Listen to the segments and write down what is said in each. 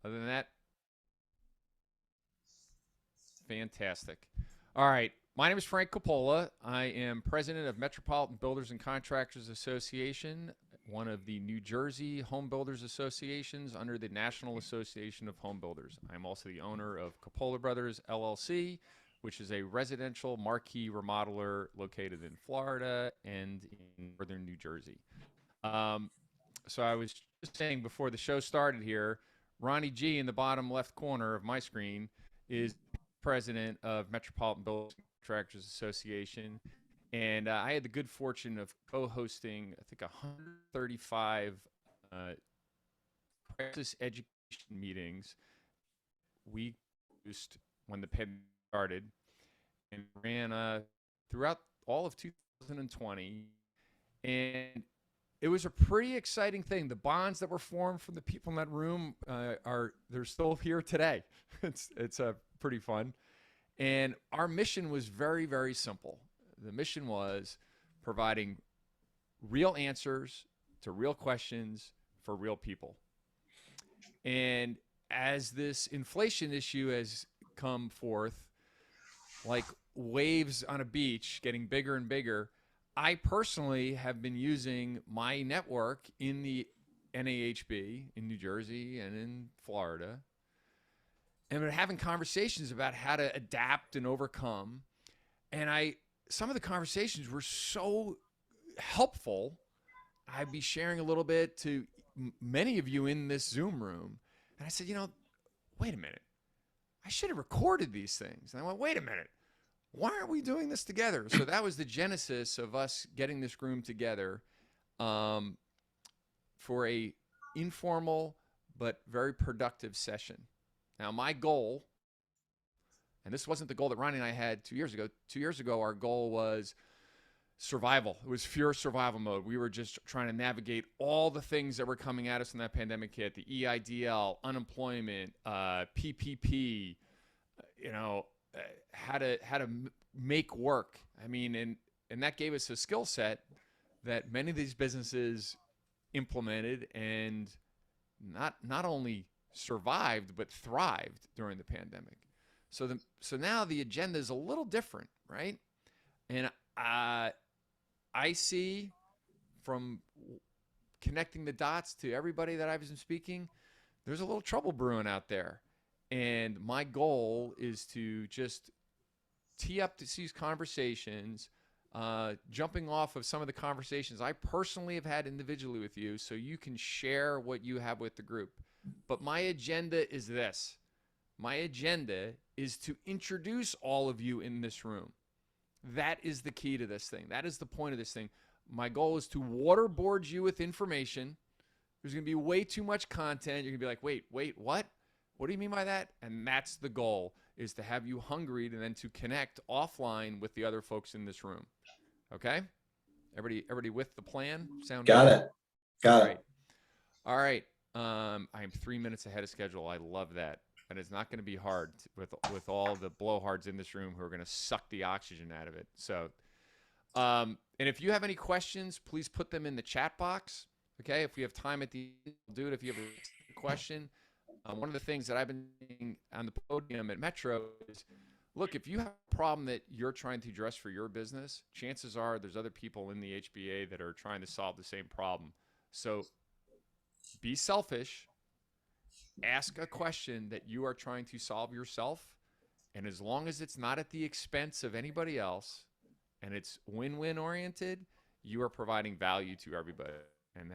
Other than that, fantastic. All right. My name is Frank Coppola. I am president of Metropolitan Builders and Contractors Association, one of the New Jersey Home Builders Associations under the National Association of Home Builders. I'm also the owner of Coppola Brothers LLC, which is a residential marquee remodeler located in Florida and in northern New Jersey. Um, so I was just saying before the show started here, Ronnie G in the bottom left corner of my screen is president of Metropolitan Builders Contractors Association. And I had the good fortune of co-hosting, I think, 135 uh, crisis education meetings we produced when the pandemic started and ran throughout all of 2020. And it was a pretty exciting thing. The bonds that were formed from the people in that room they're still here today. It's pretty fun. And our mission was very, very simple. The mission was providing real answers to real questions for real people. And as this inflation issue has come forth, like waves on a beach getting bigger and bigger, I personally have been using my network in the NAHB in New Jersey and in Florida, and been having conversations about how to adapt and overcome. And some of the conversations were so helpful. I'd be sharing a little bit to many of you in this Zoom room. And I said, wait a minute. I should have recorded these things. And I went, wait a minute. Why aren't we doing this together? So that was the genesis of us getting this room together for a informal but very productive session. Now, my goal, and this wasn't the goal that Ronnie and I had 2 years ago. 2 years ago, our goal was survival. It was pure survival mode. We were just trying to navigate all the things that were coming at us when that pandemic hit, the EIDL, unemployment, PPP, how to make work. I mean, and that gave us a skill set that many of these businesses implemented and not only survived but thrived during the pandemic. So now the agenda is a little different, right? And I see from connecting the dots to everybody that I've been speaking, there's a little trouble brewing out there. And my goal is to just tee up these conversations, jumping off of some of the conversations I personally have had individually with you so you can share what you have with the group. But my agenda is this. My agenda is to introduce all of you in this room. That is the key to this thing. That is the point of this thing. My goal is to waterboard you with information. There's going to be way too much content. You're going to be like, wait, what? What do you mean by that? And that's the goal, is to have you hungry and then to connect offline with the other folks in this room. Okay? Everybody with the plan? Sound Got good? it. Got it. All right. I am 3 minutes ahead of schedule. I love that. And it's not going to be hard with all the blowhards in this room who are going to suck the oxygen out of it. So, and if you have any questions, please put them in the chat box. Okay, if we have time at the end, we'll do it. If you have a question, one of the things that I've been doing on the podium at Metro is, look, if you have a problem that you're trying to address for your business, chances are there's other people in the HBA that are trying to solve the same problem. So be selfish. Ask a question that you are trying to solve yourself, and as long as it's not at the expense of anybody else and it's win-win oriented, you are providing value to everybody. And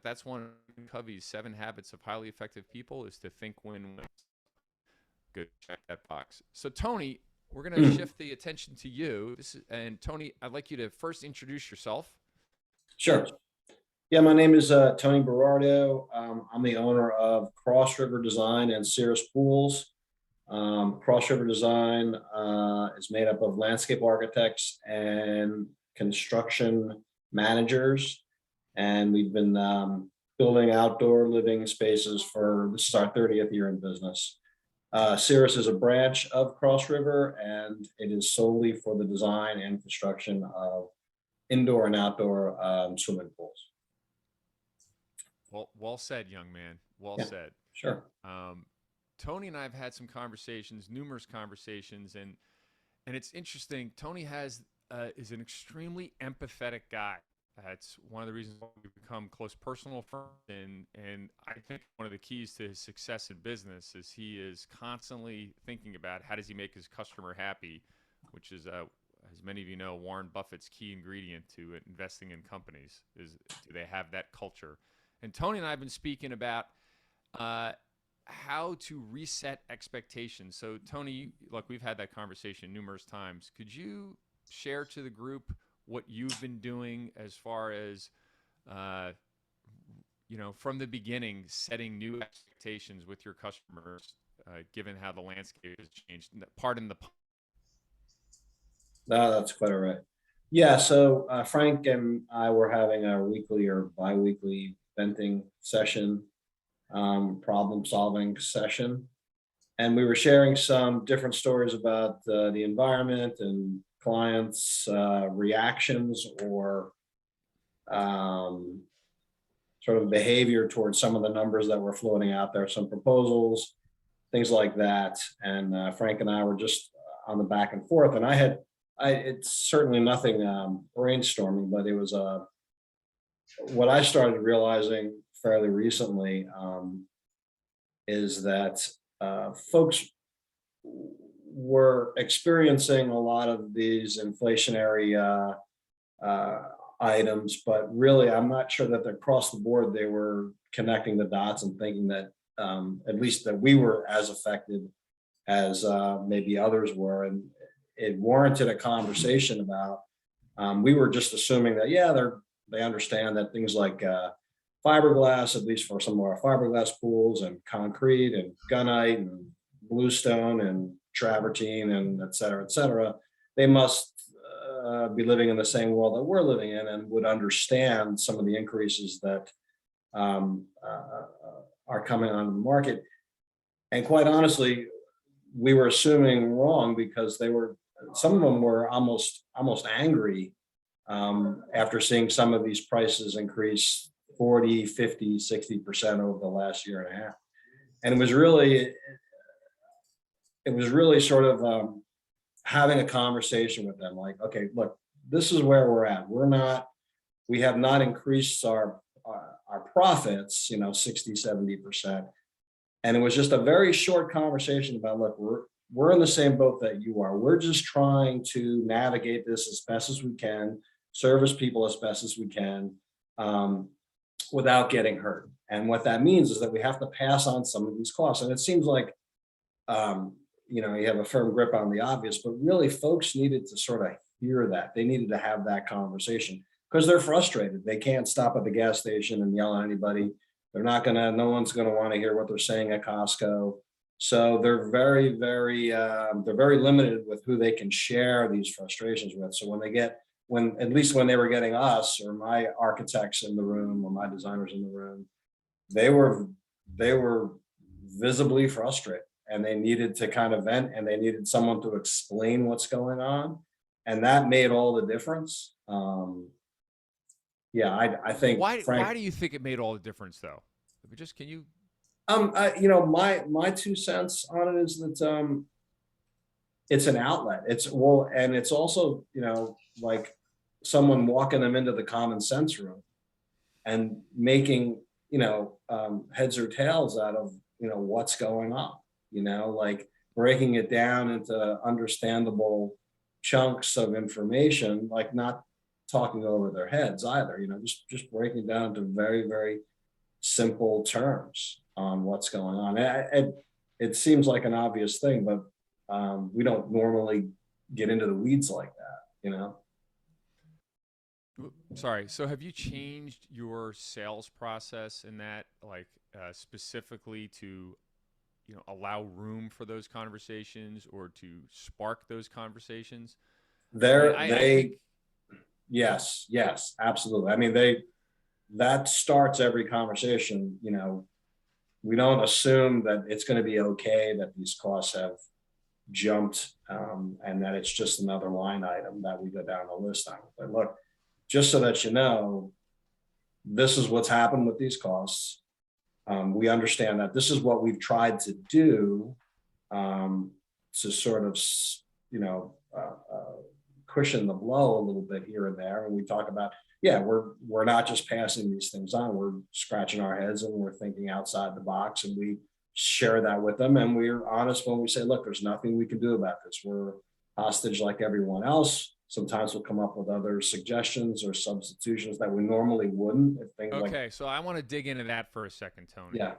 that's one of Covey's 7 habits of highly effective people, is to think win-win. Good, check that box. So Tony, we're going to shift the attention to you. And Tony, I'd like you to first introduce yourself. Sure. Yeah, my name is Tony Berardo. I'm the owner of Cross River Design and Cirrus Pools. Cross River Design is made up of landscape architects and construction managers. And we've been building outdoor living spaces this is our 30th year in business. Cirrus is a branch of Cross River, and it is solely for the design and construction of indoor and outdoor swimming pools. Well said, young man. Well said. Sure. Um, Tony and I have had some conversations, numerous conversations, and it's interesting. Tony has is an extremely empathetic guy. That's one of the reasons why we've become close personal friends. And I think one of the keys to his success in business is he is constantly thinking about how does he make his customer happy, which is, as many of you know, Warren Buffett's key ingredient to investing in companies is do they have that culture. And Tony and I have been speaking about uh, how to reset expectations. So, Tony, look, we've had that conversation numerous times. Could you share to the group what you've been doing as far as, uh, from the beginning, setting new expectations with your customers, given how the landscape has changed? Pardon the pun. No, that's quite all right. Yeah, so Frank and I were having a weekly or bi-weekly venting session, problem solving session. And we were sharing some different stories about the environment and clients' reactions or um, sort of behavior towards some of the numbers that were floating out there, some proposals, things like that. And Frank and I were just on the back and forth. And it's certainly nothing brainstorming, but it was what I started realizing fairly recently is that folks were experiencing a lot of these inflationary items, but really, I'm not sure that across the board they were connecting the dots and thinking that at least that we were as affected as maybe others were, and it warranted a conversation about. We were just assuming that yeah, they understand that things like fiberglass, at least for some of our fiberglass pools, and concrete and gunite and bluestone and travertine and et cetera, they must be living in the same world that we're living in and would understand some of the increases that are coming on the market. And quite honestly, we were assuming wrong because some of them were almost angry after seeing some of these prices increase 40, 50, 60% over the last year and a half. And it was really sort of having a conversation with them like, okay, look, this is where we're at. We have not increased our profits, 60, 70%. And it was just a very short conversation about, look, we're in the same boat that you are. We're just trying to navigate this as best as we can, service people as best as we can, without getting hurt. And what that means is that we have to pass on some of these costs. And it seems like, you have a firm grip on the obvious, but really folks needed to sort of hear that. They needed to have that conversation because they're frustrated. They can't stop at the gas station and yell at anybody. No one's gonna want to hear what they're saying at Costco. So they're they're very limited with who they can share these frustrations with. So at least when they were getting us or my architects in the room or my designers in the room, they were visibly frustrated and they needed to kind of vent and they needed someone to explain what's going on. And that made all the difference. Yeah, I think Why Frank, do you think it made all the difference, though? Can you? my 2 cents on it is that it's an outlet. And it's also, like someone walking them into the common sense room and making, heads or tails out of, what's going on, like breaking it down into understandable chunks of information, like not talking over their heads either, just breaking it down into very, very simple terms on what's going on. It seems like an obvious thing, but we don't normally get into the weeds like that. Sorry. So, have you changed your sales process in that, like, specifically to, allow room for those conversations or to spark those conversations? I mean, There, I think. yes, absolutely. I mean, that starts every conversation. We don't assume that it's going to be okay that these costs have jumped, and that it's just another line item that we go down the list on. But look, just so that you know, this is what's happened with these costs. We understand that this is what we've tried to do, um, to sort of, you know, cushion the blow a little bit here and there. And we talk about, yeah, we're not just passing these things on. We're scratching our heads and we're thinking outside the box, and we share that with them. And we're honest when we say, look, there's nothing we can do about this. We're hostage like everyone else. Sometimes we'll come up with other suggestions or substitutions that we normally wouldn't. If things like, Okay, so I want to dig into that for a second, Tony. yeah,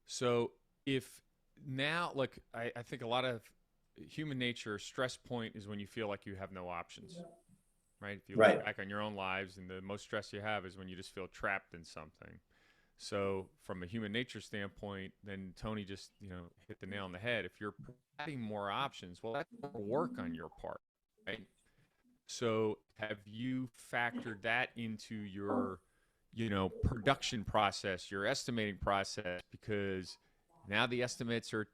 So if now, look, I think a lot of human nature stress point is when you feel like you have no options, right? If you look right, back on your own lives, and the most stress you have is when you just feel trapped in something. So from a human nature standpoint, then Tony just hit the nail on the head. If you're providing more options, well, that's more work on your part, right? So have you factored that into your production process, your estimating process? Because now the estimates are,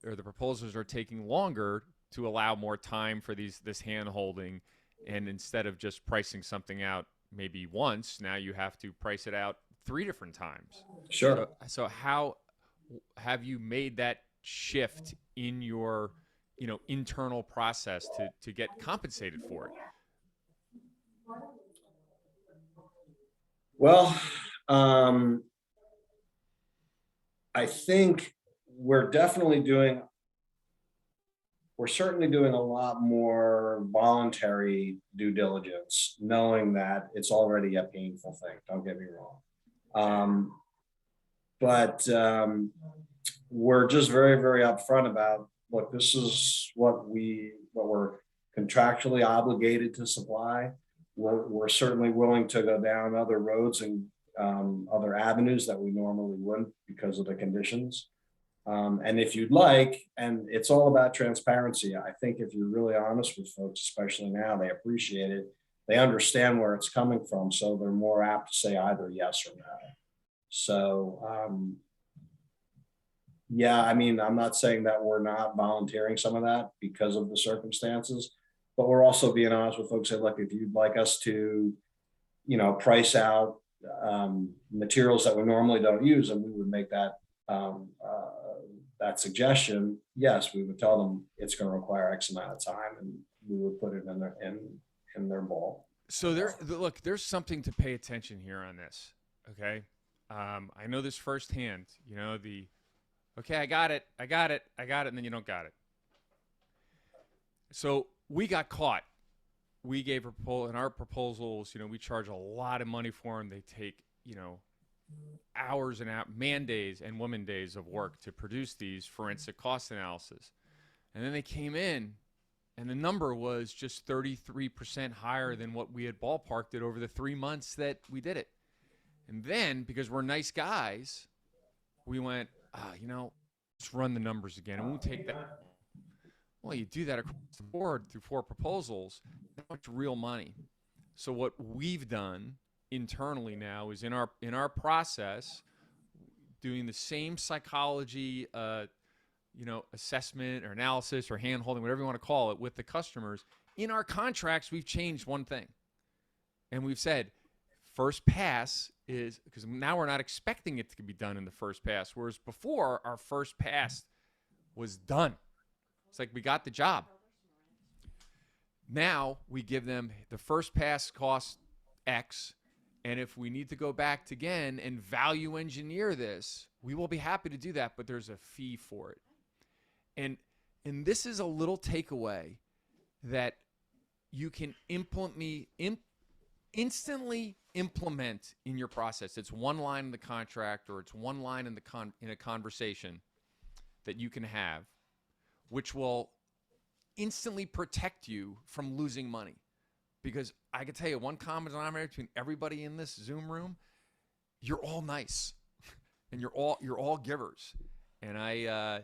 or the proposals are taking longer to allow more time for this hand holding, and instead of just pricing something out maybe once, now you have to price it out three different times. sure. So how have you made that shift in your internal process to get compensated for it? Well, um, I think we're definitely doing, we're certainly doing a lot more voluntary due diligence, knowing that it's already a painful thing. Don't get me wrong. But we're just very, very upfront about, look, this is what we're contractually obligated to supply. We're certainly willing to go down other roads and other avenues that we normally wouldn't because of the conditions. And if you'd like, and it's all about transparency. I think if you're really honest with folks, especially now, they appreciate it. They understand where it's coming from, so they're more apt to say either yes or no. So, yeah, I mean, I'm not saying that we're not volunteering some of that because of the circumstances, but we're also being honest with folks. Say, look, if you'd like us to, price out materials that we normally don't use, and we would make that suggestion. Yes, we would tell them it's going to require X amount of time, and we would put it in their ball. So look, there's something to pay attention here on this. Okay, I know this firsthand. Okay, I got it, and then you don't got it. So we got caught. We gave in our proposals. We charge a lot of money for them. They take hours and man days and woman days of work to produce these forensic cost analysis, and then they came in, and the number was just 33% higher than what we had ballparked it over the 3 months that we did it. And then, because we're nice guys, we went, let's run the numbers again, and we'll take that. Well, you do that across the board through 4 proposals, that's real money. So what we've done internally now is in our process, doing the same psychology, assessment or analysis or hand holding, whatever you want to call it, with the customers. In our contracts, we've changed one thing, and we've said first pass is, because now we're not expecting it to be done in the first pass, whereas before our first pass was done. It's like we got the job. Now we give them the first pass cost X, and if we need to go back again and value engineer this, we will be happy to do that, but there's a fee for it. And this is a little takeaway that you can instantly implement in your process. It's one line in the contract, or it's one line in a conversation that you can have, which will instantly protect you from losing money. Because I can tell you one common denominator between everybody in this Zoom room: you're all nice, and you're all givers. And I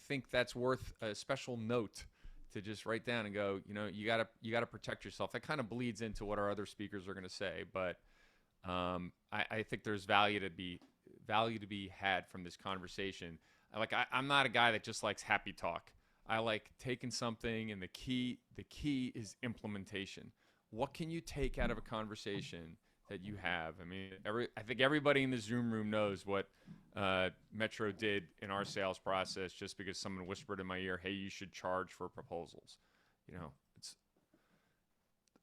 think that's worth a special note to just write down and go, you gotta protect yourself. That kind of bleeds into what our other speakers are going to say, but I think there's value to be had from this conversation. I'm not a guy that just likes happy talk. I like taking something, and the key is implementation. What can you take out of a conversation that you have. I mean, I think everybody in the Zoom room knows what Metro did in our sales process just because someone whispered in my ear, "Hey, you should charge for proposals." You know, it's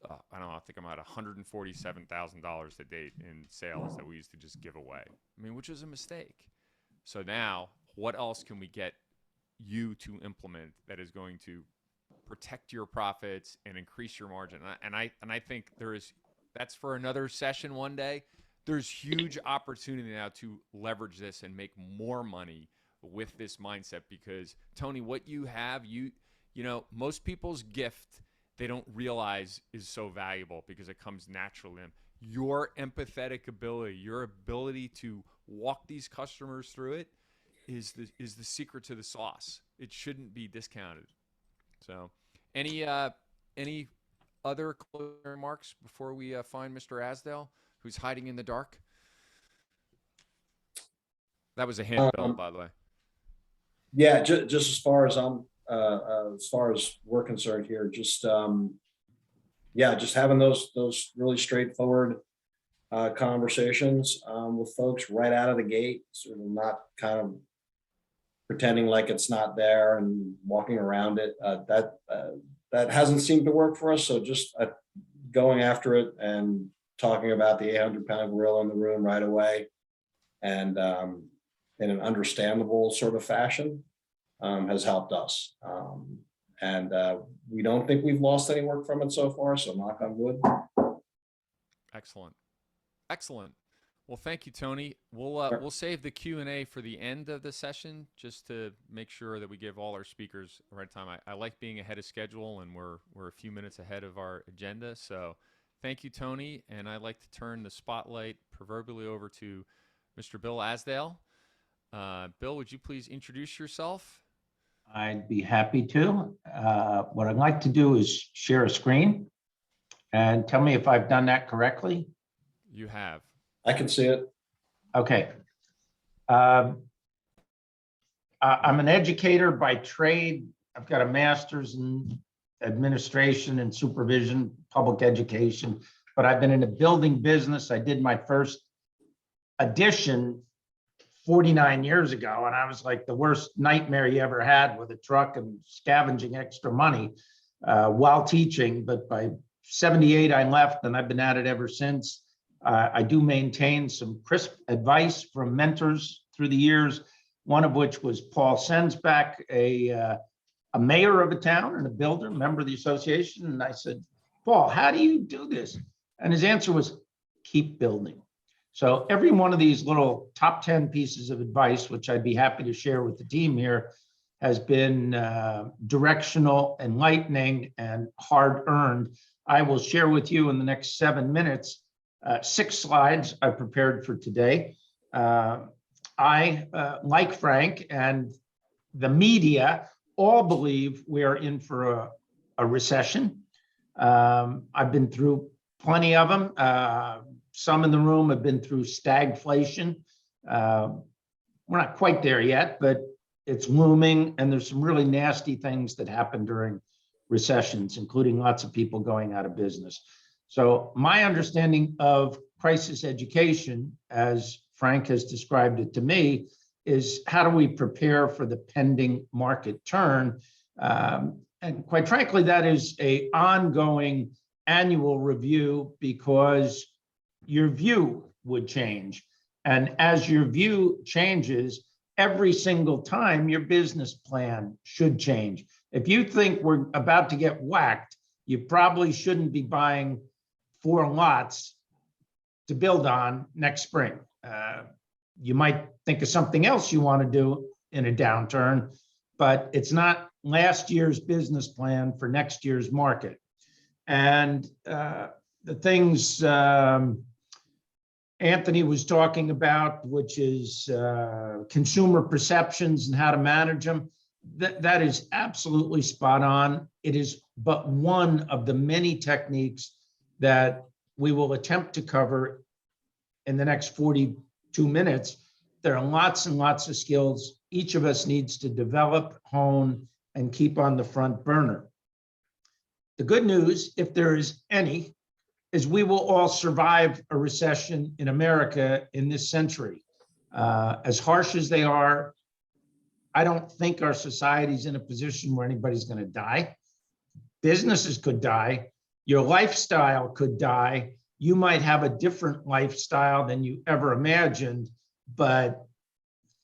I don't know. I think I'm at $147,000 to date in sales that we used to just give away. I mean, which is a mistake. So now, what else can we get you to implement that is going to protect your profits and increase your margin? And I think that's for another session one day. There's huge opportunity now to leverage this and make more money with this mindset because Tony, what you have, you know, most people's gift they don't realize is so valuable because it comes naturally to them. Your empathetic ability, your ability to walk these customers through it is the secret to the sauce. It shouldn't be discounted. So, any other closing remarks before we find Mr. Asdale, who's hiding in the dark? That was a hint, Bill, by the way. Yeah, just as far as we're concerned here, just yeah, just having those really straightforward conversations with folks right out of the gate, sort of not kind of pretending like it's not there and walking around it. That hasn't seemed to work for us. So just going after it and talking about the 800-pound gorilla in the room right away, and in an understandable sort of fashion, has helped us. And we don't think we've lost any work from it so far. So knock on wood. Excellent. Excellent. Well, thank you, Tony. We'll save the Q&A for the end of the session just to make sure that we give all our speakers the right time. I like being ahead of schedule, and we're a few minutes ahead of our agenda. So thank you, Tony. And I'd like to turn the spotlight proverbially over to Mr. Bill Asdale. Bill, would you please introduce yourself? I'd be happy to. What I'd like to do is share a screen and tell me if I've done that correctly. You have. I can see it. Okay. I'm an educator by trade. I've got a master's in administration and supervision, public education, but I've been in the building business. I did my first edition 49 years ago, and I was like the worst nightmare you ever had with a truck and scavenging extra money while teaching. But by 78, I left, and I've been at it ever since. I do maintain some crisp advice from mentors through the years, one of which was Paul Sensback, a mayor of a town and a builder, member of the association. And I said, Paul, how do you do this? And his answer was, keep building. So every one of these little top 10 pieces of advice, which I'd be happy to share with the team here, has been directional, enlightening, and hard-earned. I will share with you in the next 7 minutes 6 slides I prepared for today. I, like Frank and the media, all believe we are in for a recession. I've been through plenty of them. Some in the room have been through stagflation. We're not quite there yet, but it's looming, and there's some really nasty things that happen during recessions, including lots of people going out of business. So my understanding of crisis education, as Frank has described it to me, is how do we prepare for the pending market turn? And quite frankly, that is an ongoing annual review because your view would change. And as your view changes, every single time your business plan should change. If you think we're about to get whacked, you probably shouldn't be buying 4 lots to build on next spring. You might think of something else you want to do in a downturn, but it's not last year's business plan for next year's market. And the things Anthony was talking about, which is consumer perceptions and how to manage them, that is absolutely spot on. It is but one of the many techniques that we will attempt to cover in the next 42 minutes. There are lots and lots of skills each of us needs to develop, hone, and keep on the front burner. The good news, if there is any, is we will all survive a recession in America in this century. As harsh as they are, I don't think our society's in a position where anybody's going to die. Businesses could die. Your lifestyle could die. You might have a different lifestyle than you ever imagined, but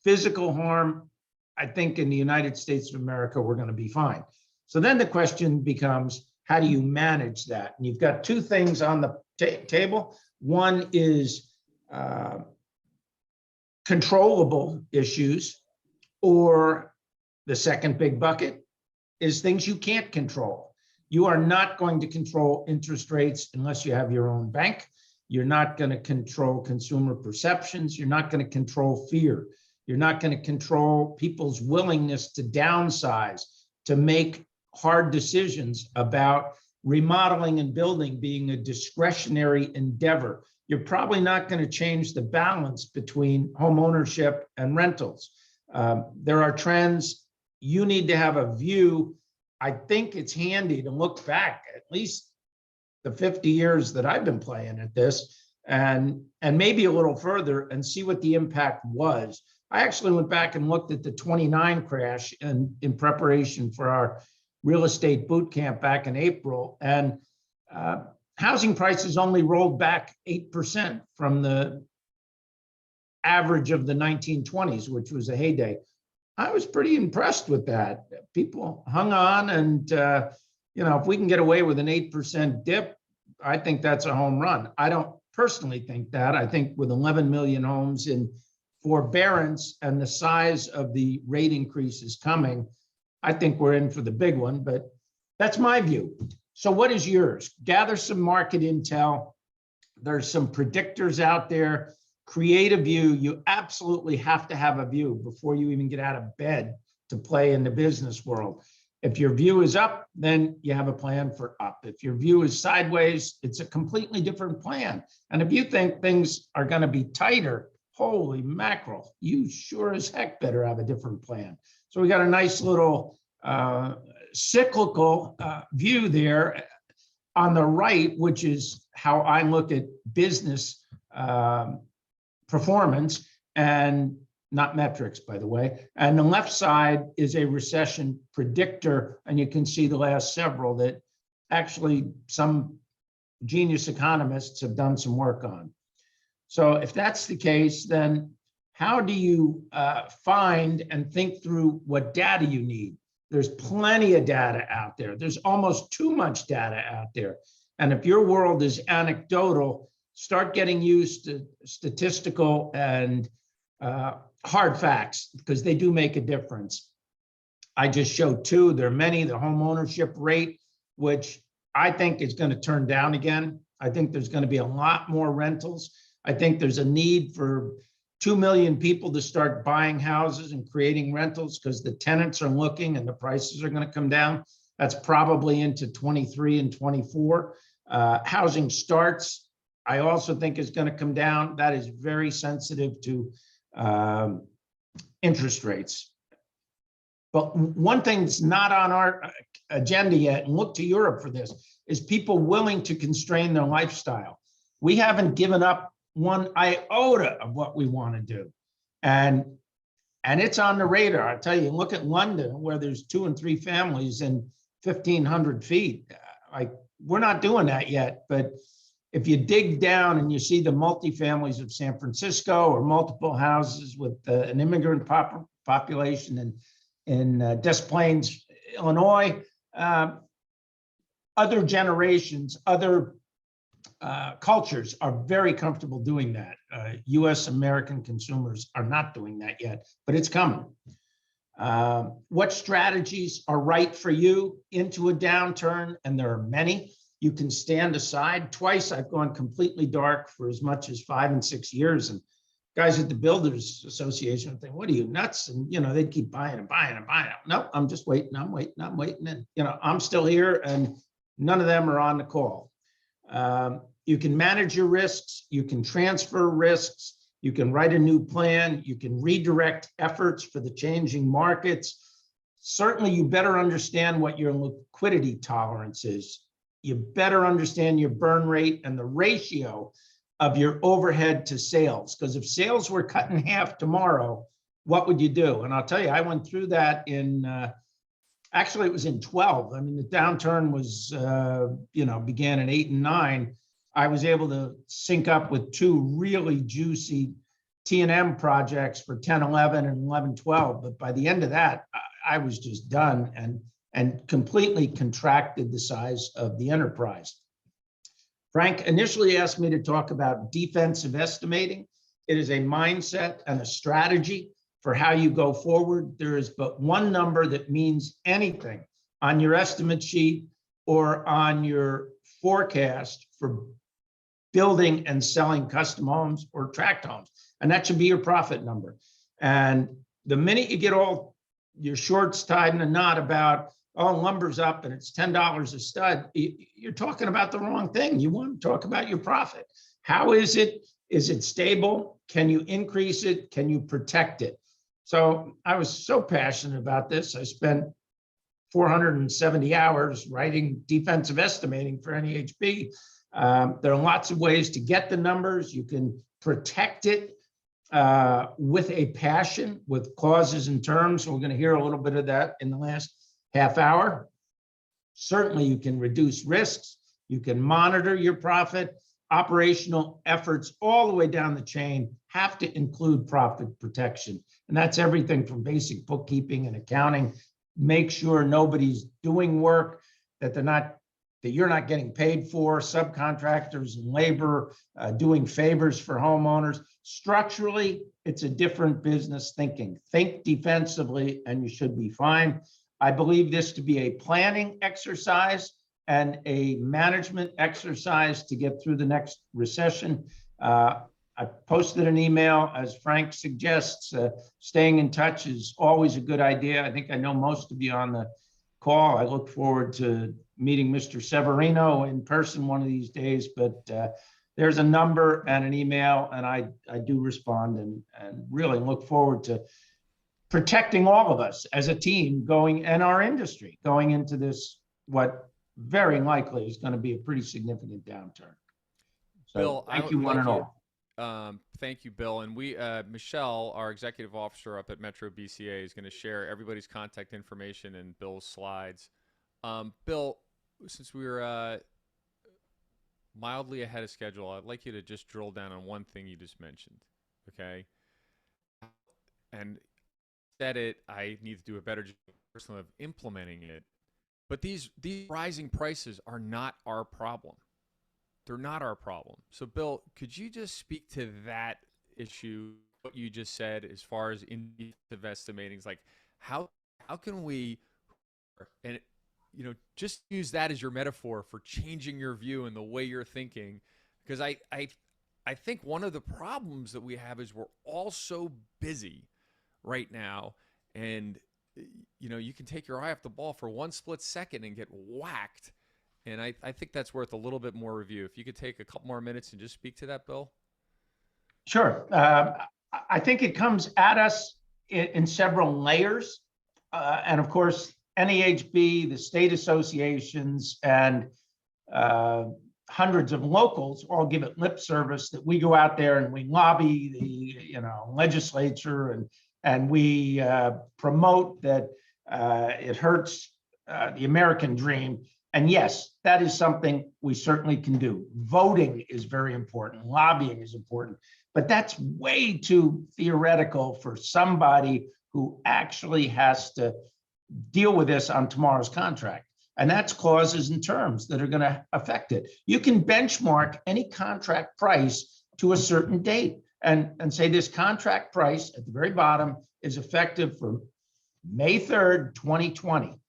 physical harm, I think in the United States of America, we're going to be fine. So then the question becomes, how do you manage that? And you've got two things on the table. One is controllable issues, or the second big bucket is things you can't control. You are not going to control interest rates unless you have your own bank. You're not going to control consumer perceptions. You're not going to control fear. You're not going to control people's willingness to downsize, to make hard decisions about remodeling and building being a discretionary endeavor. You're probably not going to change the balance between home ownership and rentals. There are trends. You need to have a view. I think it's handy to look back at least the 50 years that I've been playing at this, and maybe a little further, and see what the impact was. I actually went back and looked at the 29 crash in preparation for our real estate boot camp back in April, and housing prices only rolled back 8% from the average of the 1920s, which was a heyday. I was pretty impressed with that. People hung on, and if we can get away with an 8% dip, I think that's a home run. I don't personally think that. I think with 11 million homes in forbearance and the size of the rate increases coming, I think we're in for the big one, but that's my view. So what is yours? Gather some market intel. There's some predictors out there. Create a view. You absolutely have to have a view before you even get out of bed to play in the business world. If your view is up, then you have a plan for up. If your view is sideways, it's a completely different plan. And if you think things are going to be tighter, holy mackerel, you sure as heck better have a different plan. So we got a nice little cyclical view there on the right, which is how I look at business performance, and not metrics, by the way. And the left side is a recession predictor. And you can see the last several that actually some genius economists have done some work on. So if that's the case, then how do you find and think through what data you need? There's plenty of data out there. There's almost too much data out there. And if your world is anecdotal, start getting used to statistical and hard facts, because they do make a difference. I just showed two. There are many. The home ownership rate, which I think is going to turn down again. I think there's going to be a lot more rentals. I think there's a need for 2 million people to start buying houses and creating rentals, because the tenants are looking and the prices are going to come down. That's probably into 23 and 24. Housing starts, I also think, is going to come down. That is very sensitive to interest rates. But one thing that's not on our agenda yet, and look to Europe for this, is people willing to constrain their lifestyle. We haven't given up one iota of what we want to do. And it's on the radar. I tell you, look at London, where there's 2 and 3 families in 1,500 feet. Like, we're not doing that yet, but if you dig down and you see the multifamilies of San Francisco, or multiple houses with an immigrant population in Des Plaines, Illinois, other generations, other cultures are very comfortable doing that. US American consumers are not doing that yet, but it's coming. What strategies are right for you into a downturn? And there are many. You can stand aside. Twice I've gone completely dark for as much as 5 and 6 years. And guys at the Builders Association think, what are you, nuts? And, they'd keep buying and buying and buying. No, I'm just waiting. I'm waiting. And, I'm still here, and none of them are on the call. You can manage your risks. You can transfer risks. You can write a new plan. You can redirect efforts for the changing markets. Certainly, you better understand what your liquidity tolerance is. you better understand your burn rate and the ratio of your overhead to sales. Because if sales were cut in half tomorrow, what would you do? And I'll tell you, I went through that in, actually it was in 12. I mean, the downturn was, began in 8 and 9. I was able to sync up with 2 really juicy T&M projects for 10, 11 and 11, 12. But by the end of that, I was just done and completely contracted the size of the enterprise. Frank initially asked me to talk about defensive estimating. It is a mindset and a strategy for how you go forward. There is but one number that means anything on your estimate sheet or on your forecast for building and selling custom homes or tract homes, and that should be your profit number. And the minute you get all your shorts tied in a knot about, oh, lumber's up and it's $10 a stud, you're talking about the wrong thing. You want to talk about your profit. How is it? Is it stable? Can you increase it? Can you protect it? So I was so passionate about this. I spent 470 hours writing defensive estimating for NEHB. There are lots of ways to get the numbers. You can protect it with a passion, with clauses and terms. We're going to hear a little bit of that in the last half hour. Certainly, you can reduce risks. You can monitor your profit. Operational efforts all the way down the chain have to include profit protection. And that's everything from basic bookkeeping and accounting. Make sure nobody's doing work that you're not getting paid for, subcontractors and labor, doing favors for homeowners. Structurally, it's a different business thinking. Think defensively and you should be fine. I believe this to be a planning exercise and a management exercise to get through the next recession. I posted an email, as Frank suggests, staying in touch is always a good idea. I think I know most of you on the call. I look forward to meeting Mr. Severino in person one of these days, but there's a number and an email, and I do respond and really look forward to protecting all of us as a team and our industry going into this, what very likely is going to be a pretty significant downturn. So Bill, thank you one and all. Thank you, Bill. And Michelle, our executive officer up at Metro BCA, is going to share everybody's contact information in Bill's slides. Bill, since we were mildly ahead of schedule, I'd like you to just drill down on one thing you just mentioned, okay? And said it, I need to do a better job personally of implementing it. But these rising prices are not our problem. They're not our problem. So, Bill, could you just speak to that issue, what you just said, as far as indicative estimating? Like, how can we, and just use that as your metaphor for changing your view and the way you're thinking? Because I think one of the problems that we have is we're all so busy right now, and you can take your eye off the ball for one split second and get whacked. And I think that's worth a little bit more review. If you could take a couple more minutes and just speak to that, Bill. Sure. I think it comes at us in several layers. And of course, NEHB, the state associations, and hundreds of locals all give it lip service that we go out there and we lobby the legislature and we promote that it hurts the American dream. And yes, that is something we certainly can do. Voting is very important. Lobbying is important. But that's way too theoretical for somebody who actually has to deal with this on tomorrow's contract. And that's clauses and terms that are going to affect it. You can benchmark any contract price to a certain date and say this contract price at the very bottom is effective for May 3rd, 2020.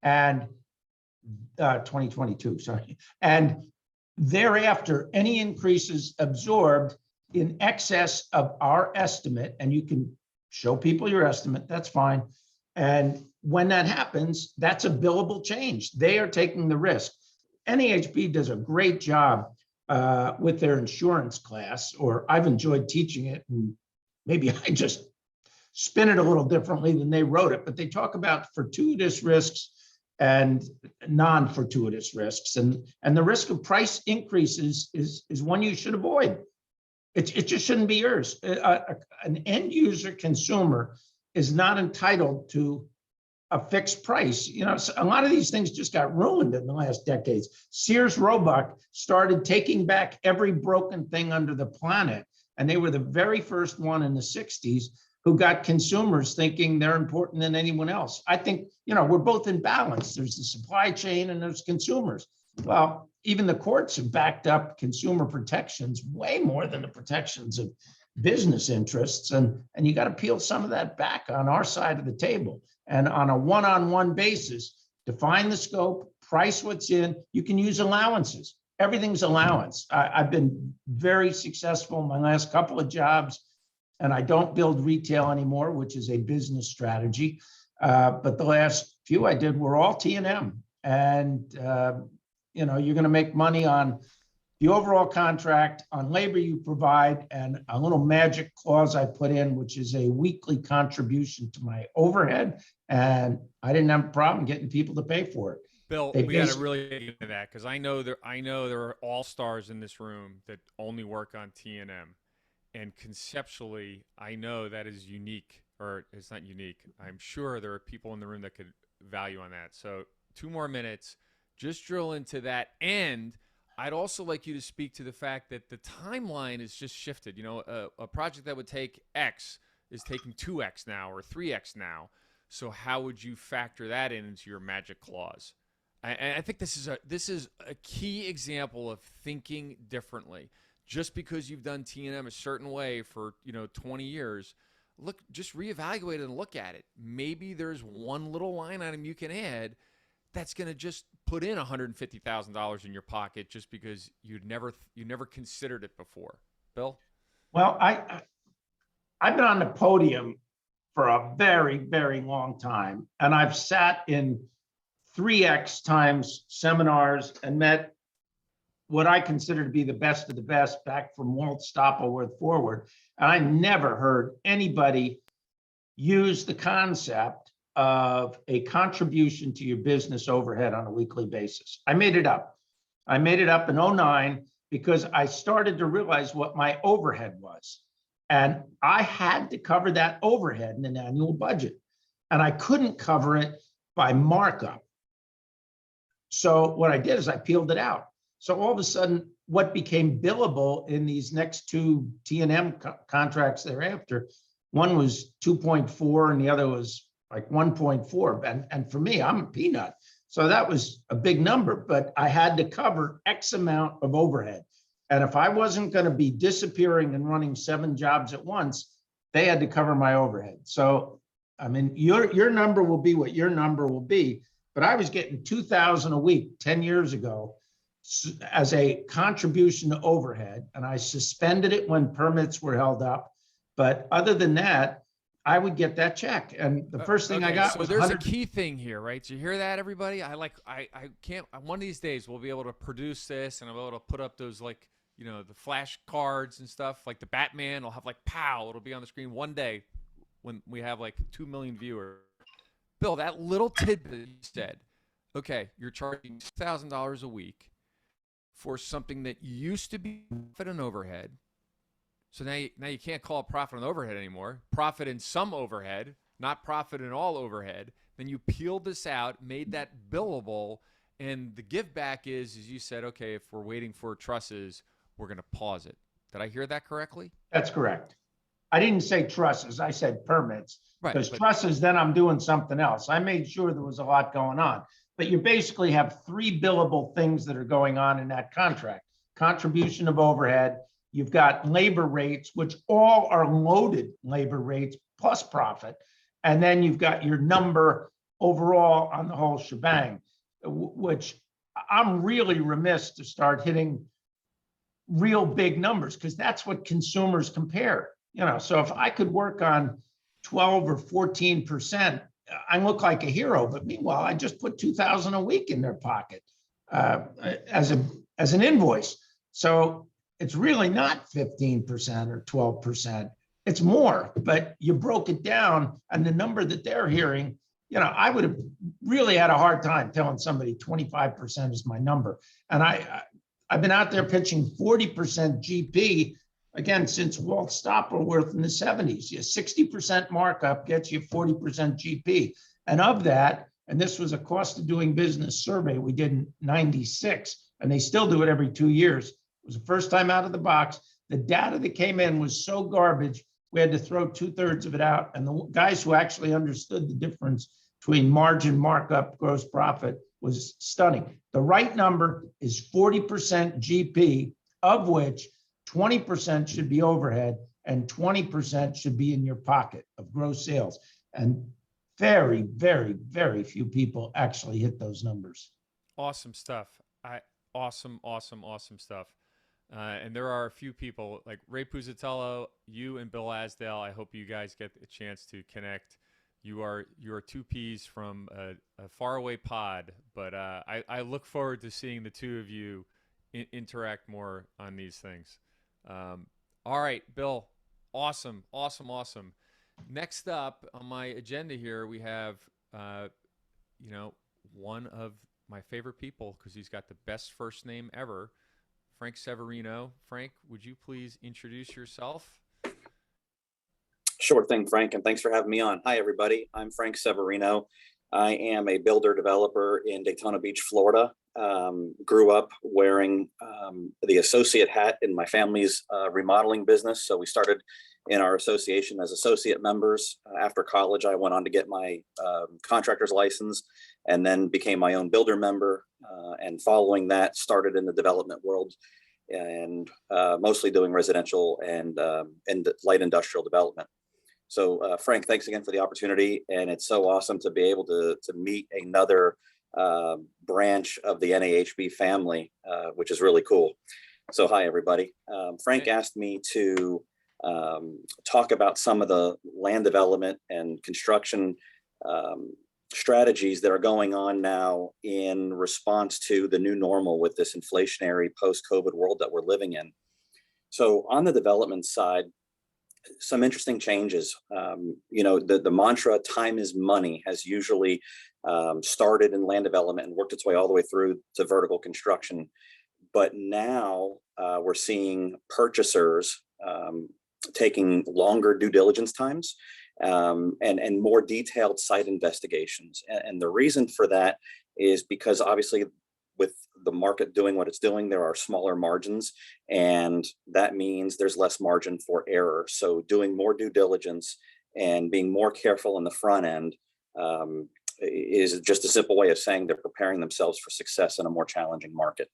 And 2022, sorry. And thereafter, any increases absorbed in excess of our estimate, and you can show people your estimate, that's fine. And when that happens, that's a billable change. They are taking the risk. NEHB does a great job with their insurance class, or I've enjoyed teaching it, and maybe I just spin it a little differently than they wrote it, but they talk about fortuitous risks and non-fortuitous risks. And the risk of price increases is one you should avoid. It just shouldn't be yours. An end user consumer is not entitled to a fixed price. You know, a lot of these things just got ruined in the last decades. Sears Roebuck started taking back every broken thing under the planet. And they were the very first one in the 60s who got consumers thinking they're important than anyone else. I think, you know, we're both in balance. There's the supply chain and there's consumers. Well, even the courts have backed up consumer protections way more than the protections of business interests. And you got to peel some of that back on our side of the table. And on a one-on-one basis, define the scope, price what's in. You can use allowances. Everything's allowance. I've been very successful in my last couple of jobs, and I don't build retail anymore, which is a business strategy. But the last few I did were all T&M. And, you know, you're going to make money on the overall contract, on labor you provide, and a little magic clause I put in, which is a weekly contribution to my overhead. And I didn't have a problem getting people to pay for it. Bill, we got to really get into that because I know there are all stars in this room that only work on T&M, and conceptually, I know that is unique, or it's not unique. I'm sure there are people in the room that could value on that. So 2 more minutes, just drill into that, and I'd also like you to speak to the fact that the timeline is just shifted. You know, a project that would take X is taking 2X now or 3X now. So how would you factor that into your magic clause? I think this is a key example of thinking differently. Just because you've done T&M a certain way for 20 years, just reevaluate it and look at it. Maybe there's one little line item you can add that's going to just put in $150,000 in your pocket just because you never considered it before. Bill? Well, I've been on the podium for a very, very long time, and I've sat in 3X times seminars and met what I consider to be the best of the best back from Walt Stoppelworth forward. And I never heard anybody use the concept of a contribution to your business overhead on a weekly basis. I made it up. I made it up in 2009 because I started to realize what my overhead was. And I had to cover that overhead in an annual budget. And I couldn't cover it by markup. So what I did is I peeled it out. So all of a sudden, what became billable in these next 2 T&M contracts thereafter, one was 2.4 and the other was like 1.4. And for me, I'm a peanut. So that was a big number, but I had to cover X amount of overhead. And if I wasn't going to be disappearing and running 7 jobs at once, they had to cover my overhead. So, I mean, your number will be what your number will be. But I was getting $2,000 a week 10 years ago as a contribution to overhead, and I suspended it when permits were held up. But other than that, I would get that check. And the first thing I got was there's a key thing here, right? Do you hear that, everybody? I can't, one of these days we'll be able to produce this and I'll be able to put up those, like, the flash cards and stuff, like the Batman. I'll have like, pow, it'll be on the screen one day when we have like 2 million viewers. Bill, that little tidbit you said, okay, you're charging $2,000 a week for something that used to be profit and overhead. So now you can't call it profit and overhead anymore. Profit in some overhead, not profit in all overhead. Then you peeled this out, made that billable, and the give back is, as you said, okay, if we're waiting for trusses, we're going to pause it. Did I hear that correctly? That's correct. I didn't say trusses, I said permits. Right, because trusses, then I'm doing something else. I made sure there was a lot going on. But you basically have 3 billable things that are going on in that contract. Contribution of overhead, you've got labor rates, which all are loaded labor rates plus profit. And then you've got your number overall on the whole shebang, which I'm really remiss to start hitting real big numbers because that's what consumers compare. So if I could work on 12 or 14%, I look like a hero. But meanwhile, I just put $2,000 a week in their pocket as an invoice. So it's really not 15% or 12%. It's more, but you broke it down, and the number that they're hearing I would have really had a hard time telling somebody 25% is my number. And I've been out there pitching 40% GP again since Walt Stoppelworth in the 70s. 60% markup gets you 40% GP. And of that, and this was a cost of doing business survey we did in 96, and they still do it every 2 years. It was the first time out of the box. The data that came in was so garbage, we had to throw 2/3 of it out. And the guys who actually understood the difference between margin, markup, gross profit was stunning. The right number is 40% GP, of which 20% should be overhead and 20% should be in your pocket of gross sales. And very, very, very few people actually hit those numbers. Awesome stuff. Awesome stuff. And there are a few people like Ray Puzatello, you and Bill Asdale. I hope you guys get a chance to connect. You are two peas from a faraway pod, but I look forward to seeing the two of you interact more on these things. All right, Bill. Awesome. Next up on my agenda here, we have, one of my favorite people because he's got the best first name ever, Frank Severino. Frank, would you please introduce yourself? Sure thing, Frank, and thanks for having me on. Hi, everybody. I'm Frank Severino. I am a builder developer in Daytona Beach, Florida. Grew up wearing the associate hat in my family's remodeling business. So we started in our association as associate members. After college, I went on to get my contractor's license and then became my own builder member. And following that, started in the development world and mostly doing residential and light industrial development. So Frank, thanks again for the opportunity. And it's so awesome to be able to meet another branch of the NAHB family, which is really cool. So hi, everybody. Frank asked me to talk about some of the land development and construction strategies that are going on now in response to the new normal with this inflationary post-COVID world that we're living in. So on the development side, some interesting changes. The mantra "time is money" has usually started in land development and worked its way all the way through to vertical construction. But now we're seeing purchasers taking longer due diligence times and more detailed site investigations. And the reason for that is because obviously with the market doing what it's doing, there are smaller margins, and that means there's less margin for error. So doing more due diligence and being more careful in the front end is just a simple way of saying they're preparing themselves for success in a more challenging market.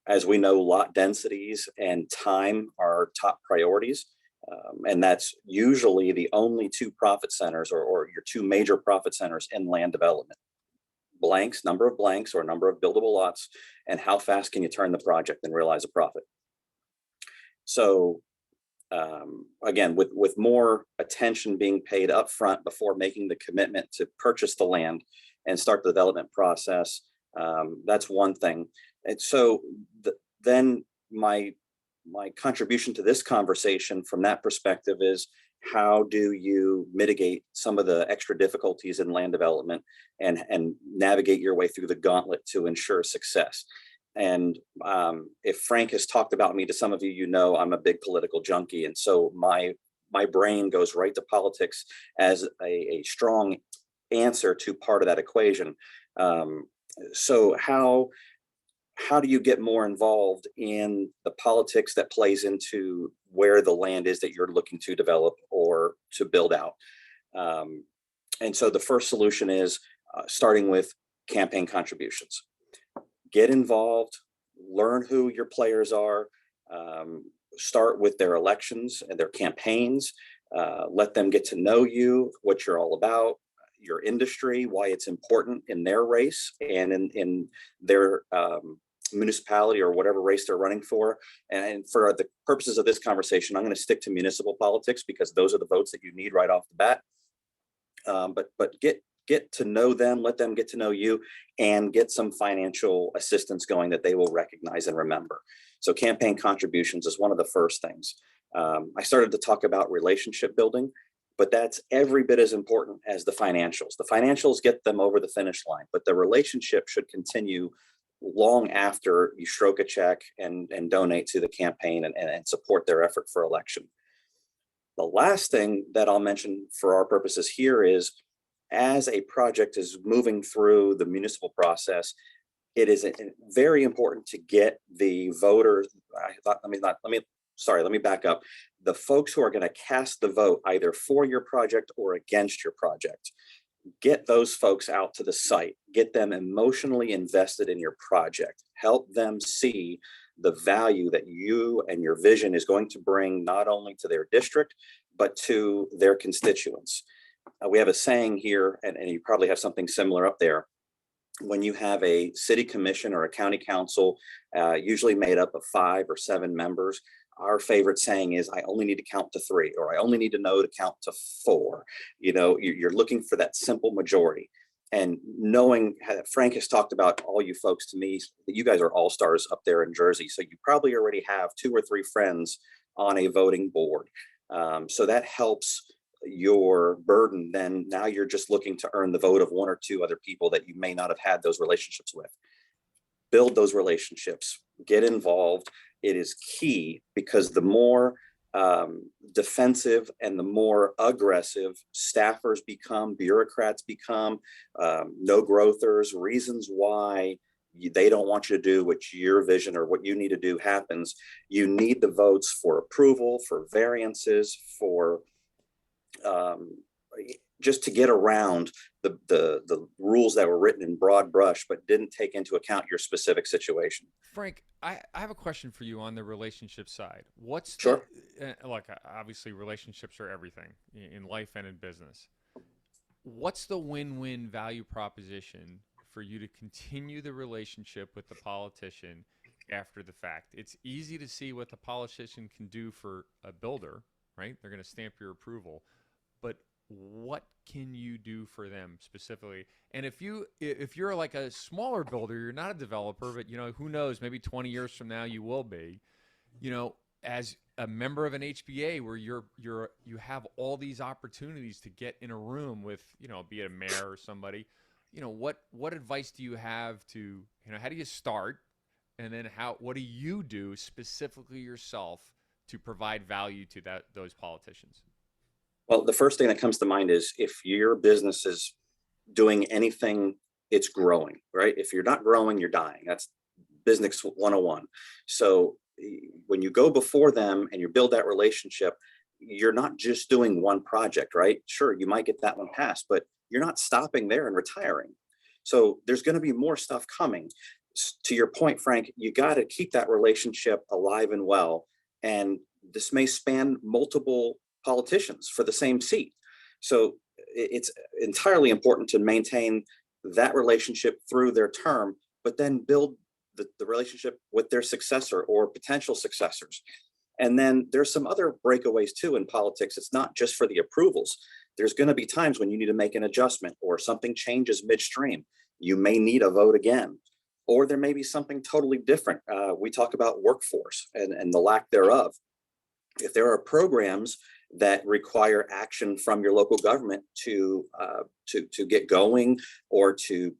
As we know, lot densities and time are top priorities. And that's usually the only two profit centers or your two major profit centers in land development. Blanks, number of blanks or number of buildable lots, and how fast can you turn the project and realize a profit. So again, with more attention being paid up front before making the commitment to purchase the land and start the development process, that's one thing. And so then my contribution to this conversation from that perspective is, how do you mitigate some of the extra difficulties in land development and navigate your way through the gauntlet to ensure success? And if Frank has talked about me to some of you, you know I'm a big political junkie. And so my brain goes right to politics as a strong answer to part of that equation. So how do you get more involved in the politics that plays into where the land is that you're looking to develop or to build out? And so the first solution is starting with campaign contributions. Get involved, learn who your players are, start with their elections and their campaigns, let them get to know you, what you're all about, your industry, why it's important in their race and in their municipality or whatever race they're running for. And for the purposes of this conversation, I'm going to stick to municipal politics because those are the votes that you need right off the bat. But get to know them, let them get to know you, and get some financial assistance going that they will recognize and remember. So campaign contributions is one of the first things. I started to talk about relationship building. but that's every bit as important as the financials. The financials get them over the finish line, but the relationship should continue long after you stroke a check and donate to the campaign and support their effort for election. The last thing that I'll mention for our purposes here is, as a project is moving through the municipal process, it is very important to get the voters. Let me back up. The folks who are going to cast the vote either for your project or against your project, get those folks out to the site, get them emotionally invested in your project, help them see the value that you and your vision is going to bring not only to their district, but to their constituents. We have a saying here, and you probably have something similar up there. When you have a city commission or a county council, usually made up of 5 or 7 members, our favorite saying is, I only need to count to 3, or I only need to know to count to 4. You know, you're looking for that simple majority. And knowing, Frank has talked about all you folks to me, that you guys are all stars up there in Jersey. So you probably already have 2 or 3 friends on a voting board. So that helps your burden. Then now you're just looking to earn the vote of 1 or 2 other people that you may not have had those relationships with. Build those relationships, get involved. It is key, because the more defensive and the more aggressive staffers become, bureaucrats become, no growthers, reasons why they don't want you to do what your vision or what you need to do happens. You need the votes for approval, for variances, for just to get around the rules that were written in broad brush, but didn't take into account your specific situation. Frank, I have a question for you on the relationship side. What's Sure. Look, obviously relationships are everything in life and in business. What's the win-win value proposition for you to continue the relationship with the politician after the fact? It's easy to see what the politician can do for a builder, right? They're going to stamp your approval, but what can you do for them specifically? And if you're like a smaller builder, you're not a developer, but you know, who knows, maybe 20 years from now you will be, you know, as a member of an HBA where you have all these opportunities to get in a room with, you know, be it a mayor or somebody, you know, what advice do you have to, you know, how do you start? And then what do you do specifically yourself to provide value to those politicians? Well, the first thing that comes to mind is, if your business is doing anything, it's growing, right? If you're not growing, you're dying. That's business 101. So when you go before them and you build that relationship, you're not just doing one project, right? Sure, you might get that one passed, but you're not stopping there and retiring. So there's going to be more stuff coming. To your point, Frank, you got to keep that relationship alive and well. And this may span multiple politicians for the same seat. So it's entirely important to maintain that relationship through their term, but then build the relationship with their successor or potential successors. And then there's some other breakaways too in politics. It's not just for the approvals. There's going to be times when you need to make an adjustment, or something changes midstream. You may need a vote again, or there may be something totally different. We talk about workforce and the lack thereof. If there are programs that require action from your local government to get going, or to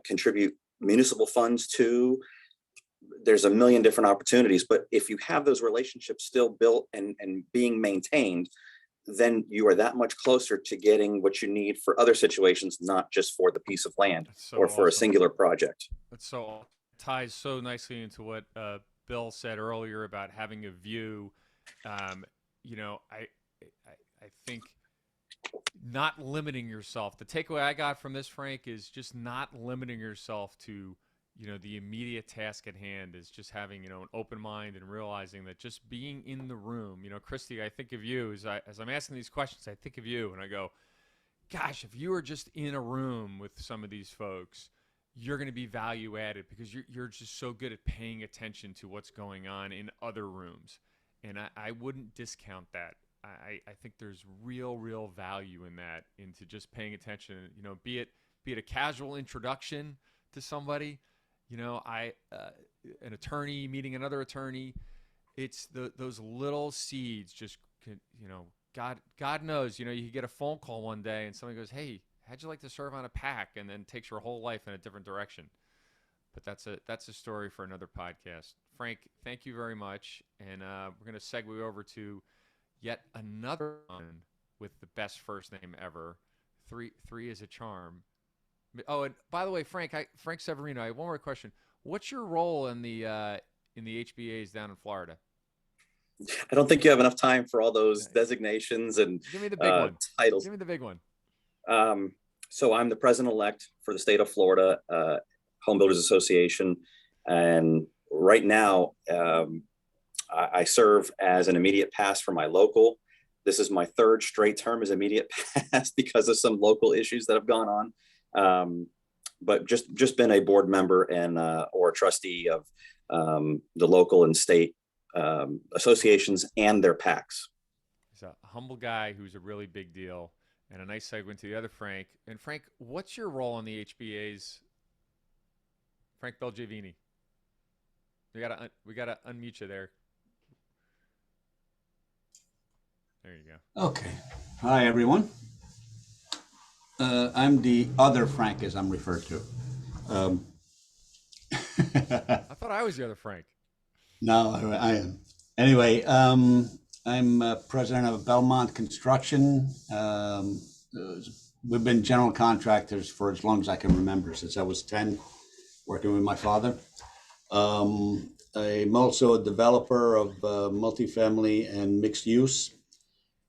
contribute municipal funds to, there's a million different opportunities. But if you have those relationships still built and being maintained, then you are that much closer to getting what you need for other situations, not just for the piece of land or for a singular project. That's so ties so nicely into what Bill said earlier about having a view. You know, I think not limiting yourself. The takeaway I got from this, Frank, is just not limiting yourself to, you know, the immediate task at hand. Is just having, you know, an open mind and realizing that just being in the room. You know, Christy, I think of you as I'm asking these questions. I think of you and I go, gosh, if you were just in a room with some of these folks, you're going to be value added, because you're just so good at paying attention to what's going on in other rooms. And I wouldn't discount that. I think there's real value in that, into just paying attention. You know, be it a casual introduction to somebody, you know, an attorney meeting another attorney. It's those little seeds just, you know, God knows, you know, you get a phone call one day and somebody goes, "Hey, how'd you like to serve on a pack?" and then takes your whole life in a different direction. But that's a story for another podcast. Frank, thank you very much, and we're gonna segue over to yet another one with the best first name ever. Three is a charm. Oh, and by the way, Frank Severino, I have one more question. What's your role in the HBAs down in Florida? I don't think you have enough time for all those designations and Give me the big one. titles. Give me the big one. So I'm the president-elect for the state of Florida Home Builders Association, and right now I serve as an immediate pass for my local. This is my third straight term as immediate pass because of some local issues that have gone on. But just been a board member and or a trustee of the local and state associations and their PACs. He's a humble guy who's a really big deal, and a nice segue into the other Frank. And Frank, what's your role in the HBAs? Frank Belgivini. We gotta unmute you there. There you go. Okay. Hi, everyone. I'm the other Frank, as I'm referred to. I thought I was the other Frank. No, I am. Anyway, I'm president of Belmont Construction. We've been general contractors for as long as I can remember, since I was 10, working with my father. I'm also a developer of multifamily and mixed use.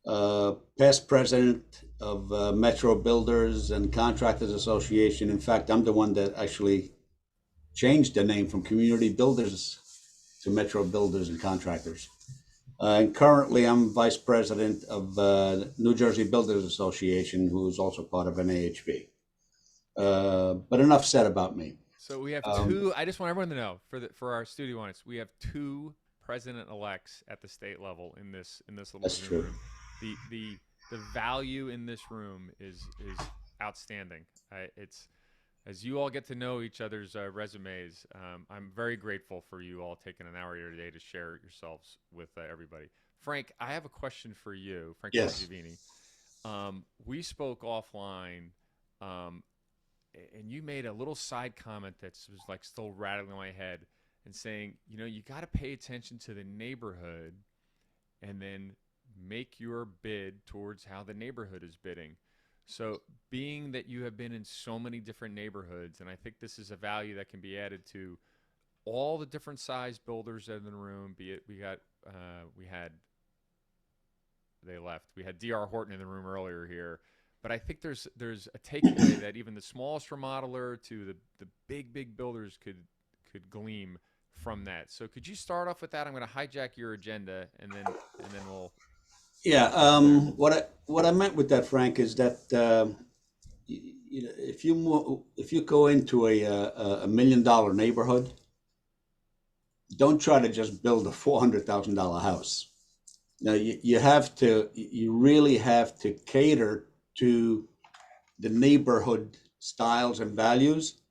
Past president of Metro Builders and Contractors Association. In fact, I'm the one that actually changed the name from Community Builders to Metro Builders and Contractors. And currently I'm vice president of New Jersey Builders Association, who's also part of NAHB. But enough said about me. So we have two. I just want everyone to know for our studio audience, we have two president-elects at the state level in this little That's true. room. The value in this room is outstanding. It's as you all get to know each other's resumes. I'm very grateful for you all taking an hour here today to share yourselves with everybody. Frank, I have a question for you, Frank Yes. Belgivini. We spoke offline, and you made a little side comment that was like still rattling in my head, and saying, you know, you got to pay attention to the neighborhood, and then make your bid towards how the neighborhood is bidding. So being that you have been in so many different neighborhoods, and I think this is a value that can be added to all the different size builders in the room, be it we had DR Horton in the room earlier here, but I think there's a takeaway that even the smallest remodeler to the big builders could glean from that. So could you start off with that? I'm going to hijack your agenda, and then we'll. Yeah. What I meant with that, Frank, is that you know, if you go into a $1 million neighborhood, don't try to just build a $400,000 house. Now you really have to cater to the neighborhood styles and values,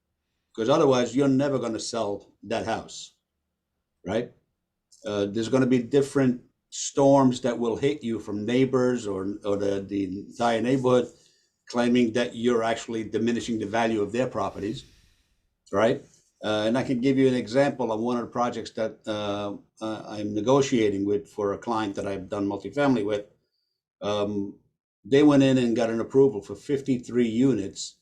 because otherwise you're never going to sell that house, right? There's going to be different storms that will hit you from neighbors or the entire neighborhood claiming that you're actually diminishing the value of their properties, right? And I can give you an example of one of the projects that I'm negotiating with for a client that I've done multifamily with. They went in and got an approval for 53 units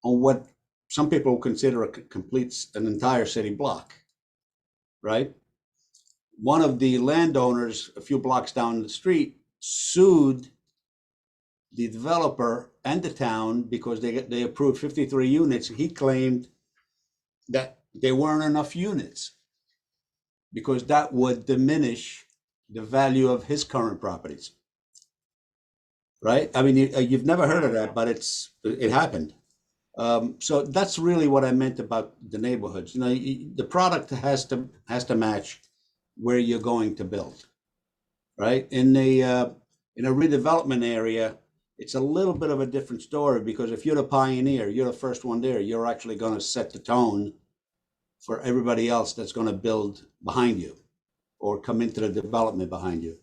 on what some people consider an entire city block, right? One of the landowners a few blocks down the street sued the developer and the town because they approved 53 units. He claimed that there weren't enough units because that would diminish the value of his current properties, right? I mean, you've never heard of that, but it happened. So that's really what I meant about the neighborhoods. You know, the product has to match where you're going to build, right? In a redevelopment area, it's a little bit of a different story, because if you're the pioneer, you're the first one there, you're actually going to set the tone for everybody else that's going to build behind you or come into the development behind you.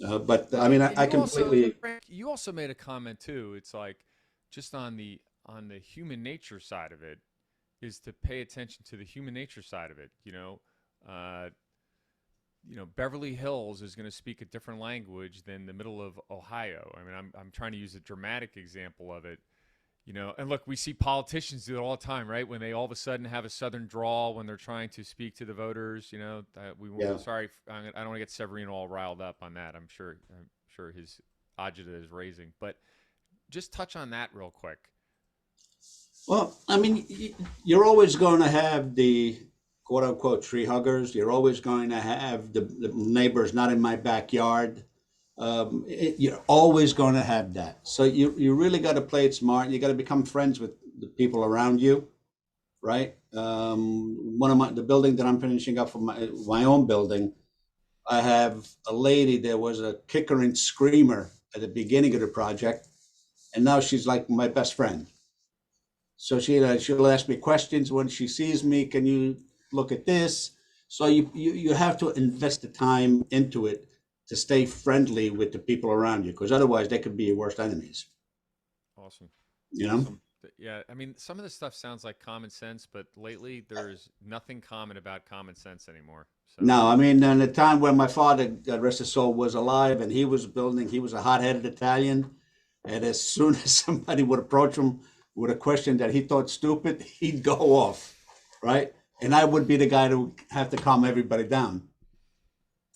But Well, I mean, and I you also, completely, Frank, you also made a comment too. It's like just on the human nature side of it is to pay attention to the human nature side of it. Uh, Beverly Hills is going to speak a different language than the middle of Ohio. I mean, I'm trying to use a dramatic example of it. And look, we see politicians do it all the time, right? When they all of a sudden have a southern drawl when they're trying to speak to the voters. yeah. Sorry, I don't want to get Severino all riled up on that. I'm sure his agita is raising, but just touch on that real quick. Well, I mean, you're always going to have the quote unquote tree huggers. You're always going to have the neighbors not in my backyard. You're always going to have that. So you really got to play it smart. You got to become friends with the people around you, right? One of the building that I'm finishing up for my own building, I have a lady. There was a kicker and screamer at the beginning of the project, and now she's like my best friend. So she'll ask me questions when she sees me. Can you look at this? So you have to invest the time into it to stay friendly with the people around you, because otherwise they could be your worst enemies. Awesome. You know? Awesome. Yeah, I mean, some of this stuff sounds like common sense, but lately there's nothing common about common sense anymore. So, No, I mean, in the time when my father, God rest his soul, was alive and he was building, he was a hot-headed Italian, and as soon as somebody would approach him with a question that he thought stupid, he'd go off, right? And I would be the guy to have to calm everybody down.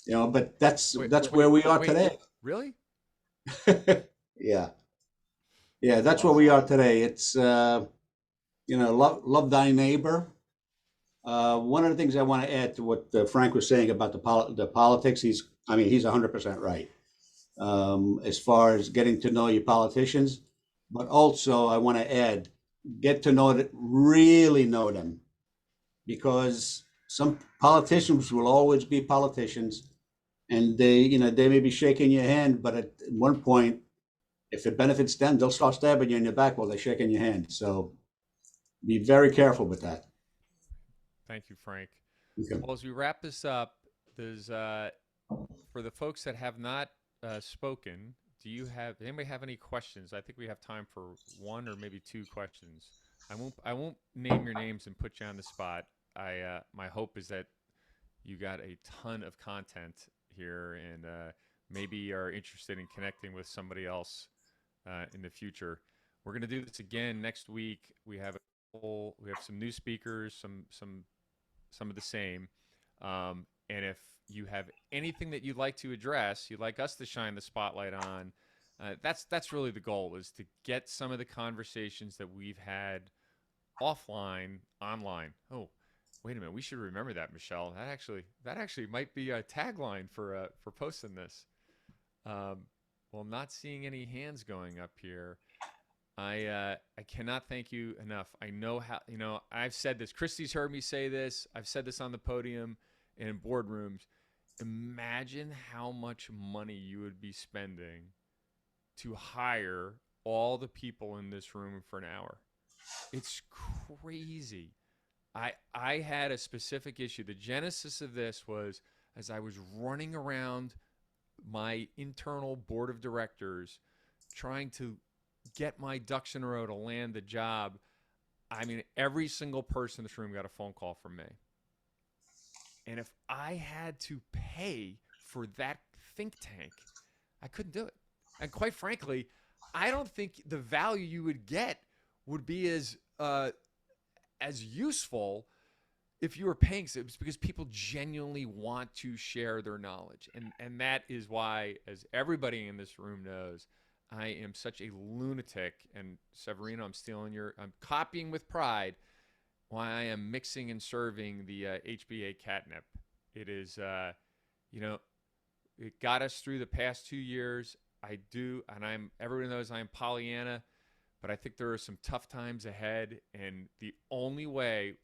But that's where we are wait, today. really? Yeah, yeah, that's where we Awesome. are today. It's love thy neighbor. One of the things I want to add to what Frank was saying about the politics, he's 100% right. As far as getting to know your politicians, but also I want to add, get to really know them, because some politicians will always be politicians, and they may be shaking your hand, but at one point, if it benefits them, they'll start stabbing you in your back while they're shaking your hand. So be very careful with that. Thank you, Frank. Okay. Well, as we wrap this up, there's for the folks that have not spoken, anybody have any questions? I think we have time for one or maybe two questions. I won't name your names and put you on the spot. My hope is that you got a ton of content here and maybe are interested in connecting with somebody else in the future. We're going to do this again next week. We have some new speakers, some of the same. And if you have anything that you'd like to address, you'd like us to shine the spotlight on, that's really the goal, is to get some of the conversations that we've had offline online. Oh, wait a minute, we should remember that, Michelle. That actually might be a tagline for posting this. Well, I'm not seeing any hands going up here. I cannot thank you enough. I know how, I've said this. Christy's heard me say this. I've said this on the podium and in boardrooms. Imagine how much money you would be spending to hire all the people in this room for an hour. It's crazy. I had a specific issue. The genesis of this was as I was running around my internal board of directors trying to get my ducks in a row to land the job. I mean, every single person in this room got a phone call from me. And if I had to pay for that think tank, I couldn't do it. And quite frankly, I don't think the value you would get would be as useful if you were paying. It's because people genuinely want to share their knowledge, and that is why, as everybody in this room knows, I am such a lunatic. And Severino, I'm copying with pride why I am mixing and serving the HBA catnip. It is, it got us through the past 2 years. I do, and everybody knows I'm Pollyanna, but I think there are some tough times ahead, and the only way,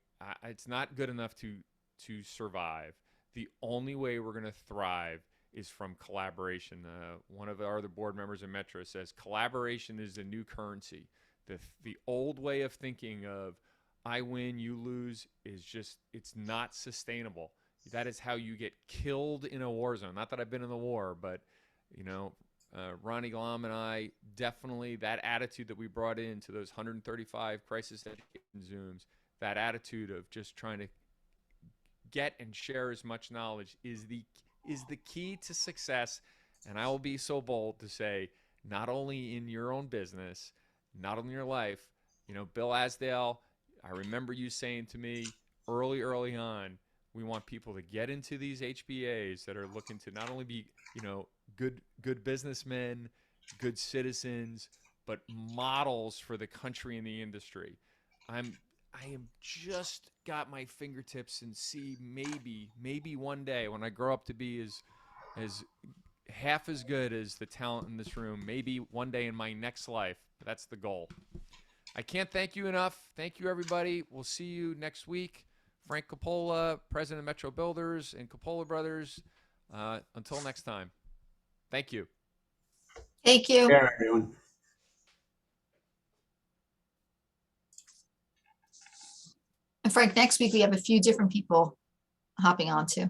it's not good enough to survive. The only way we're going to thrive is from collaboration. One of our other board members in Metro says collaboration is the new currency. The old way of thinking of I win, you lose it's not sustainable. That is how you get killed in a war zone. Not that I've been in the war, but You know, Ronnie Glom and I definitely, that attitude that we brought into those 135 crisis education Zooms, that attitude of just trying to get and share as much knowledge is the key to success. And I will be so bold to say, not only in your own business, not only in your life. You know, Bill Asdale, I remember you saying to me early on, we want people to get into these HBAs that are looking to not only be, you know, good businessmen, good citizens, but models for the country and the industry. I'm I am just got my fingertips and see maybe one day when I grow up to be as half as good as the talent in this room, maybe one day in my next life. That's the goal. I can't thank you enough. Thank you, everybody. We'll see you next week. Frank Coppola, president of Metro Builders and Coppola Brothers. Until next time, thank you. Thank you. Yeah, everyone. And Frank, next week we have a few different people hopping on too.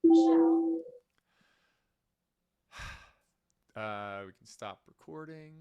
We can stop recording.